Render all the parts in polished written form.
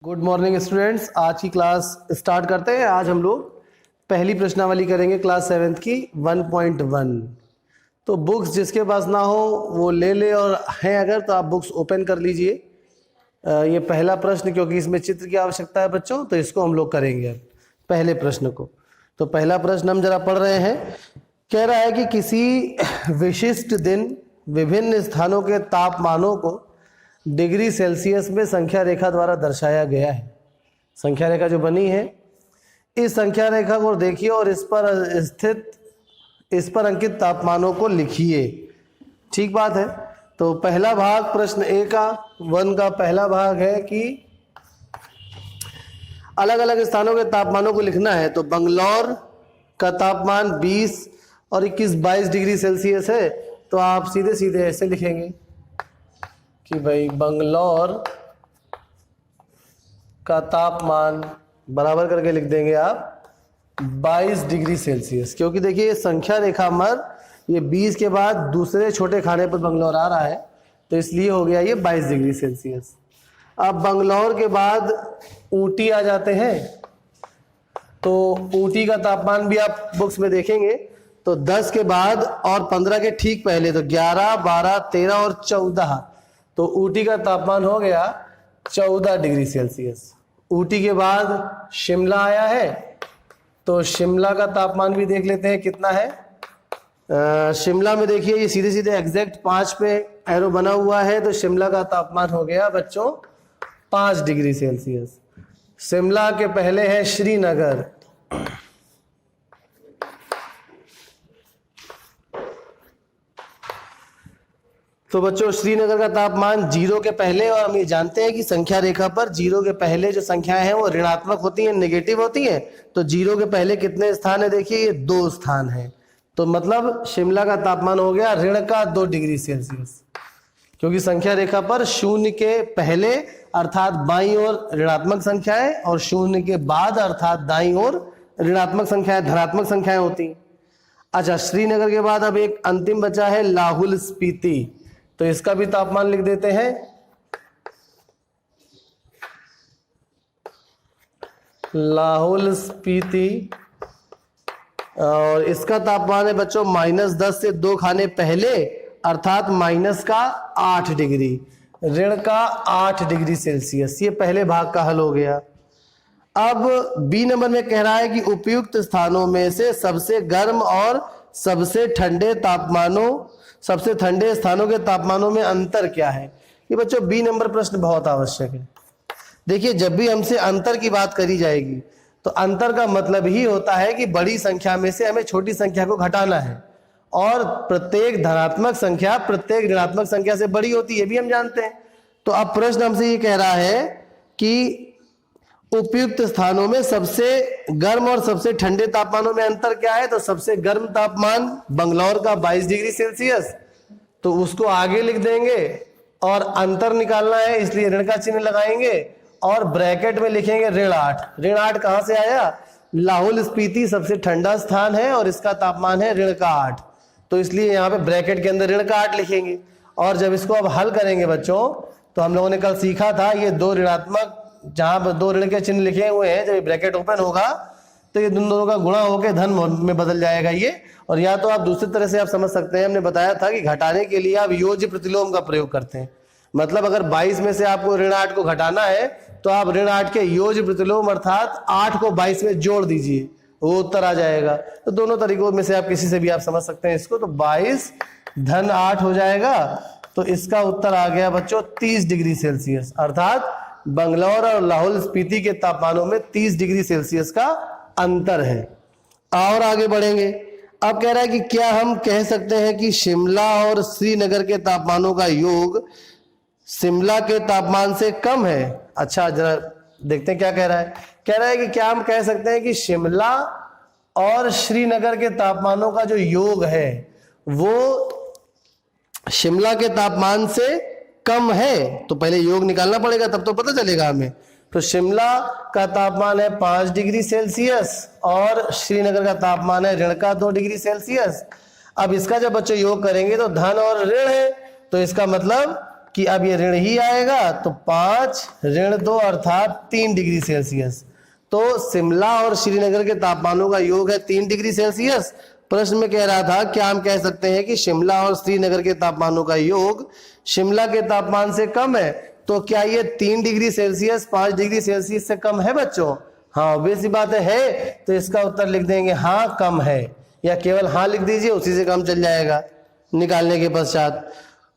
Good morning students, आज की class start करते हैं। आज हम लोग पहली प्रश्नावली करेंगे क्लास 7th की 1.1। तो बुक्स जिसके पास ना हो वो ले ले, और हैं अगर तो आप बुक्स ओपन कर लीजिए। ये पहला प्रश्न, क्योंकि इसमें चित्र की आवश्यकता है बच्चों, तो इसको हम लोग करेंगे अब पहले प्रश्न को। तो पहला प्रश्न हम जरा पढ़ रहे हैं। कह रहा है कि किसी विशिष्ट दिन विभिन्न स्थानों के तापमानों को डिग्री सेल्सियस में संख्या रेखा द्वारा दर्शाया गया है। संख्या रेखा जो बनी है, इस संख्या रेखा को देखिए और इस पर अंकित तापमानों को लिखिए। ठीक बात है। तो पहला भाग प्रश्न ए का 1 का पहला भाग है कि अलग अलग स्थानों के तापमानों को लिखना है। तो बंगलौर का तापमान 20 और 21-22 डिग्री सेल्सियस है। तो आप सीधे सीधे ऐसे लिखेंगे कि भाई बंगलौर का तापमान बराबर करके लिख देंगे आप 22 डिग्री सेल्सियस, क्योंकि देखिए ये संख्या रेखा मर ये 20 के बाद दूसरे छोटे खाने पर बंगलौर आ रहा है, तो इसलिए हो गया ये 22 डिग्री सेल्सियस। अब बंगलौर के बाद ऊटी आ जाते हैं। तो ऊटी का तापमान भी आप बुक्स में देखेंगे तो 10 के बाद और 15 के ठीक पहले, तो 11, 12, 13 और 14, तो ऊटी का तापमान हो गया 14 डिग्री सेल्सियस। ऊटी के बाद शिमला आया है, तो शिमला का तापमान भी देख लेते हैं कितना है। शिमला में देखिए ये सीधे सीधे एग्जैक्ट 5 पे एरो बना हुआ है, तो शिमला का तापमान हो गया बच्चों 5 डिग्री सेल्सियस। शिमला के पहले है श्रीनगर। तो बच्चों श्रीनगर का तापमान 0 के पहले, और हम ये जानते हैं कि संख्या रेखा पर 0 के पहले जो संख्याएं हैं वो ऋणात्मक होती हैं, नेगेटिव होती हैं। तो 0 के पहले कितने स्थान है, देखिए ये 2 स्थान है। तो मतलब शिमला का तापमान हो गया ऋण का 2 डिग्री सेल्सियस, क्योंकि संख्या रेखा पर 0 के पहले अर्थात बाईं ओर ऋणात्मक संख्याएं और 0 के बाद अर्थात दाईं ओर ऋणात्मक संख्याएं, धनात्मक संख्याएं होती। अच्छा, श्रीनगर के बाद अब एक अंतिम बचा है लाहौल स्पीति। तो इसका भी तापमान लिख देते हैं। लाहौल स्पीति, और इसका तापमान है बच्चों -10 से 2 खाने पहले अर्थात माइनस का 8 डिग्री, ऋण का 8 डिग्री सेल्सियस। ये पहले भाग का हल हो गया। अब बी नंबर में कह रहा है कि उपयुक्त स्थानों में से सबसे गर्म और सबसे ठंडे स्थानों के तापमानों में अंतर क्या है। ये बच्चों बी नंबर प्रश्न बहुत आवश्यक है। देखिए, जब भी हमसे अंतर की बात करी जाएगी तो अंतर का मतलब ही होता है कि बड़ी संख्या में से हमें छोटी संख्या को घटाना है, और प्रत्येक धनात्मक संख्या प्रत्येक ऋणात्मक संख्या से बड़ी होती है, ये भी हम जानते हैं। तो अब प्रश्न हमसे ये कह रहा है कि उपयुक्त स्थानों में सबसे गर्म और सबसे ठंडे तापमानों में अंतर क्या है। तो सबसे गर्म तापमान बंगलौर का 22 डिग्री सेल्सियस, तो उसको आगे लिख देंगे और अंतर निकालना है, इसलिए ऋण का चिन्ह लगाएंगे और ब्रैकेट में लिखेंगे ऋण 8। ऋण 8 कहां से आया, लाहौल स्पीति सबसे ठंडा स्थान है और इसका तापमान है ऋण का 8, तो इसलिए यहाँ पे ब्रैकेट के अंदर ऋण का 8 लिखेंगे। और जब इसको अब हल करेंगे बच्चों, तो हम लोगों ने कल सीखा था ये 2 ऋणात्मक, जहां पर 2 ऋण के चिन्ह लिखे हुए हैं, जब ये ब्रैकेट ओपन होगा तो ये दोनों का गुणा होकर धन में बदल जाएगा ये। और या तो आप दूसरी तरह से आप समझ सकते हैं, हमने बताया था कि घटाने के लिए आप योज्य प्रतिलोम का प्रयोग करते हैं। मतलब अगर 22 में से आपको ऋण 8 को घटाना है तो आप ऋण 8 के योज्य प्रतिलोम अर्थात 8 को 22 में जोड़ दीजिए, वो उत्तर आ जाएगा। तो दोनों तरीकों में से आप किसी से भी आप समझ सकते हैं इसको। तो 22 धन 8 हो जाएगा, तो इसका उत्तर आ गया बच्चों 30 डिग्री सेल्सियस, अर्थात बंगलौर और लाहौल स्पीति के तापमानों में 30 डिग्री सेल्सियस का अंतर है। और आगे बढ़ेंगे। अब कह रहा है कि क्या हम कह सकते हैं कि शिमला और श्रीनगर के तापमानों का योग शिमला के तापमान से कम है। अच्छा, जरा देखते हैं क्या कह रहा है। कह रहा है कि क्या हम कह सकते हैं कि शिमला और श्रीनगर के तापमानों का जो योग है वो शिमला के तापमान से कम है। तो पहले योग निकालना पड़ेगा, तब तो पता चलेगा हमें। तो शिमला का तापमान है 5 डिग्री सेल्सियस और श्रीनगर का तापमान है ऋण का 2 डिग्री सेल्सियस। अब इसका जब बच्चे योग करेंगे तो धन और ऋण है, तो इसका मतलब कि अब ये ऋण ही आएगा, तो 5 ऋण 2 अर्थात 3 डिग्री सेल्सियस। तो शिमला और श्रीनगर के तापमानों का योग है 3 डिग्री सेल्सियस। प्रश्न में कह रहा था क्या हम कह सकते हैं कि शिमला और श्रीनगर के तापमानों का योग शिमला के तापमान से कम है, तो क्या ये 3 डिग्री सेल्सियस 5 डिग्री सेल्सियस से कम है बच्चों? हाँ, ऑब्वियस सी बात है। तो इसका उत्तर लिख देंगे हाँ कम है, या केवल हाँ लिख दीजिए, उसी से काम चल जाएगा निकालने के पश्चात।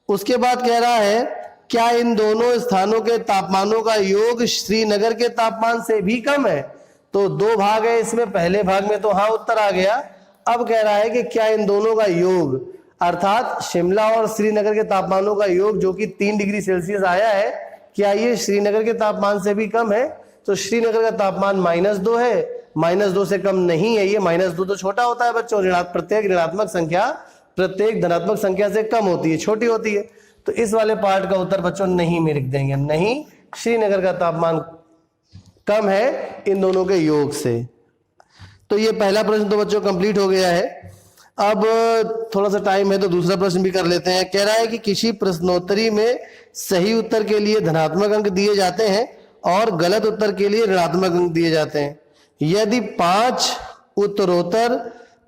उसके बाद कह रहा है क्या इन दोनों स्थानों के तापमानों का योग श्रीनगर के तापमान से भी कम है? तो 2 भाग है इसमें, पहले भाग में तो हाँ उत्तर आ गया। अब कह रहा है कि क्या इन दोनों का योग अर्थात शिमला और श्रीनगर के तापमानों का योग जो कि 3 डिग्री सेल्सियस आया है, क्या ये श्रीनगर के तापमान से भी कम है? तो श्रीनगर का तापमान -2 है, -2 से कम नहीं है ये। -2 तो छोटा होता है बच्चों, प्रत्येक ऋणात्मक संख्या प्रत्येक धनात्मक संख्या से कम होती है, छोटी होती है। तो इस वाले पार्ट का उत्तर बच्चों नहीं में लिख देंगे, नहीं श्रीनगर का तापमान कम है इन दोनों के योग से। तो ये पहला प्रश्न तो बच्चों कंप्लीट हो गया है। अब थोड़ा सा टाइम है तो दूसरा प्रश्न भी कर लेते हैं। कह रहा है कि किसी प्रश्नोत्तरी में सही उत्तर के लिए धनात्मक अंक दिए जाते हैं और गलत उत्तर के लिए ऋणात्मक अंक दिए जाते हैं। यदि 5 उत्तरोत्तर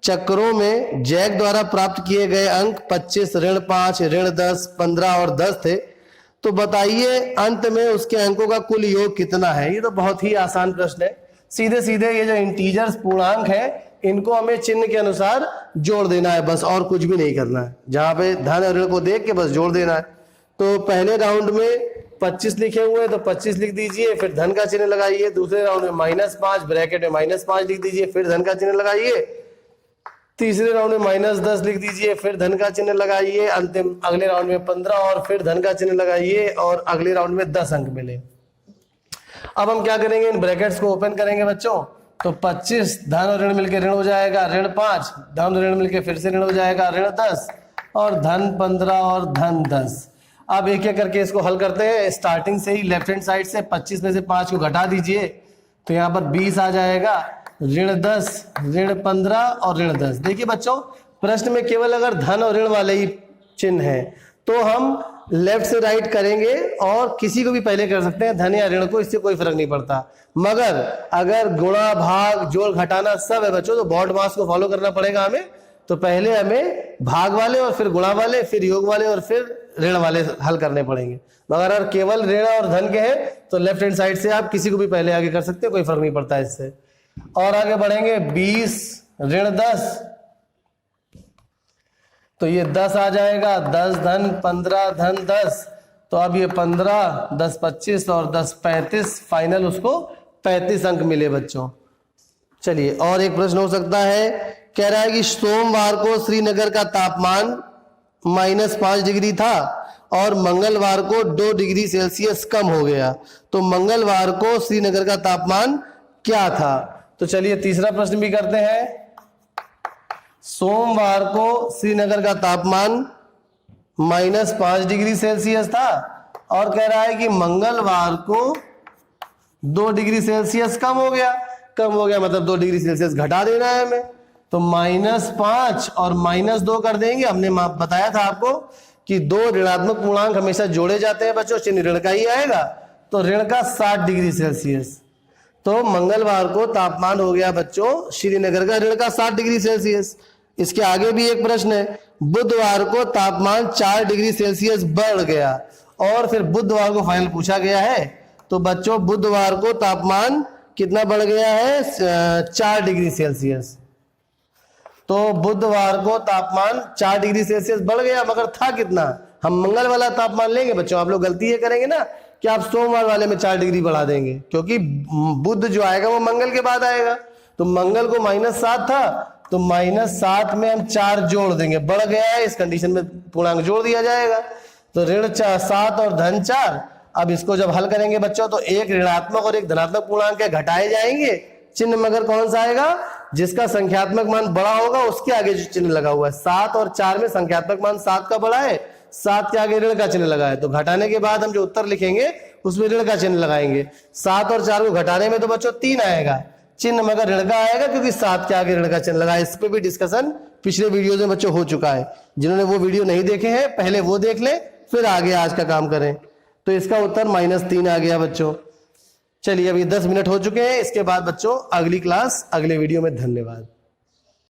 चक्रों में जैक द्वारा प्राप्त किए गए अंक 25, ऋण 5, ऋण 10, 15 और 10 थे, तो बताइए अंत में उसके अंकों का कुल योग कितना है? ये तो बहुत ही आसान प्रश्न है। सीधे सीधे ये जो इंटीजर्स पूर्णांक है इनको हमें चिन्ह के अनुसार जोड़ देना है बस, और कुछ भी नहीं करना है। जहां पे धन और ऋण को देख के बस जोड़ देना है। तो पहले राउंड में 25 लिखे हुए हैं तो 25 लिख दीजिए, फिर धन का चिन्ह लगाइए। दूसरे राउंड में -5 ब्रैकेट में -5 लिख दीजिए, फिर धन का चिन्ह लगाइए। तीसरे राउंड में -10 लिख दीजिए, फिर धन का चिन्ह लगाइए। अंतिम अगले राउंड में 15 और फिर धन का चिन्ह लगाइए, और अगले राउंड में 10 अंक मिले। अब हम क्या करेंगे, इन ब्रैकेट्स को ओपन करेंगे बच्चों। तो 25 धन और ऋण मिलकर ऋण हो जाएगा, ऋण 5 धन और ऋण मिलकर फिर से ऋण हो जाएगा, ऋण 10 और धन 15 और धन 10। अब एक एक करके इसको हल करते हैं। स्टार्टिंग से ही लेफ्ट हैंड साइड से 25 में से 5 को घटा दीजिए, तो यहाँ पर 20 आ जाएगा, ऋण 10, ऋण 15 और ऋण 10। देखिए बच्चों, प्रश्न में केवल अगर धन और ऋण वाले ही चिन्ह है तो हम लेफ्ट से राइट करेंगे और किसी को भी पहले कर सकते हैं, धन या ऋण को, इससे कोई फर्क नहीं पड़ता। मगर अगर गुणा भाग जोड़ घटाना सब है बच्चों, तो बॉड मास को फॉलो करना पड़ेगा हमें। तो पहले हमें भाग वाले और फिर गुणा वाले, फिर योग वाले और फिर ऋण वाले हल करने पड़ेंगे। मगर अगर केवल ऋण और धन के हैं तो लेफ्ट हैंड साइड से आप किसी को भी पहले आगे कर सकते हैं, कोई फर्क नहीं पड़ता इससे। और आगे बढ़ेंगे, 20 ऋण 10, तो ये 10 आ जाएगा, 10 धन 15 धन 10। तो अब ये 15 10 25 और 10 35, फाइनल उसको 35 अंक मिले बच्चों। चलिए और एक प्रश्न हो सकता है। कह रहा है कि सोमवार को श्रीनगर का तापमान -5 डिग्री था और मंगलवार को 2 डिग्री सेल्सियस कम हो गया, तो मंगलवार को श्रीनगर का तापमान क्या था? तो चलिए तीसरा प्रश्न भी करते हैं। सोमवार को श्रीनगर का तापमान -5 डिग्री सेल्सियस था और कह रहा है कि मंगलवार को 2 डिग्री सेल्सियस कम हो गया। कम हो गया मतलब 2 डिग्री सेल्सियस घटा देना है हमें, तो -5 और -2 कर देंगे। हमने बताया था आपको कि 2 ऋणात्मक पूर्णांक हमेशा जोड़े जाते हैं बच्चों, चिन्ह ऋण का ही आएगा। तो ऋण का 60 डिग्री सेल्सियस। तो मंगलवार को तापमान हो गया बच्चों श्रीनगर का ऋण का 60 डिग्री सेल्सियस। इसके आगे भी एक प्रश्न है, बुधवार को तापमान 4 डिग्री सेल्सियस बढ़ गया और फिर बुधवार को फाइनल पूछा गया है। तो बच्चों बुधवार को तापमान कितना बढ़ गया है? 4 डिग्री सेल्सियस। तो बुधवार को तापमान 4 डिग्री सेल्सियस बढ़ गया, मगर था कितना? हम मंगल वाला तापमान लेंगे बच्चों। आप लोग गलती ये करेंगे ना कि आप सोमवार वाले में 4 डिग्री बढ़ा देंगे, क्योंकि बुध जो आएगा वो मंगल के बाद आएगा। तो मंगल को -7 था, तो -7 में हम 4 जोड़ देंगे, बढ़ गया है, इस कंडीशन में पूर्णांक जोड़ दिया जाएगा। तो ऋण 7 और धन 4। अब इसको जब हल करेंगे बच्चों तो एक ऋणात्मक और एक धनात्मक पूर्णांक के घटाए जाएंगे। चिन्ह मगर कौन सा आएगा? जिसका संख्यात्मक मान बड़ा होगा उसके आगे जो चिन्ह लगा हुआ है। 7 और 4 में संख्यात्मक मान 7 का बड़ा है, 7 के आगे ऋण का चिन्ह लगा है, तो घटाने के बाद हम जो उत्तर लिखेंगे उसमें ऋण का चिन्ह लगाएंगे। 7 और 4 को घटाने में तो बच्चों 3 आएगा, चिन्ह मगर ऋण का आएगा क्योंकि 7 के आगे ऋण का चिन्ह लगा है। इस पे भी डिस्कशन पिछले वीडियो में बच्चों हो चुका है। जिन्होंने वो वीडियो नहीं देखे हैं पहले वो देख लें, फिर आगे आज का काम करें। तो इसका उत्तर -3 आ गया बच्चों। चलिए अभी 10 मिनट हो चुके हैं, इसके बाद बच्चों अगली क्लास अगले वीडियो में। धन्यवाद।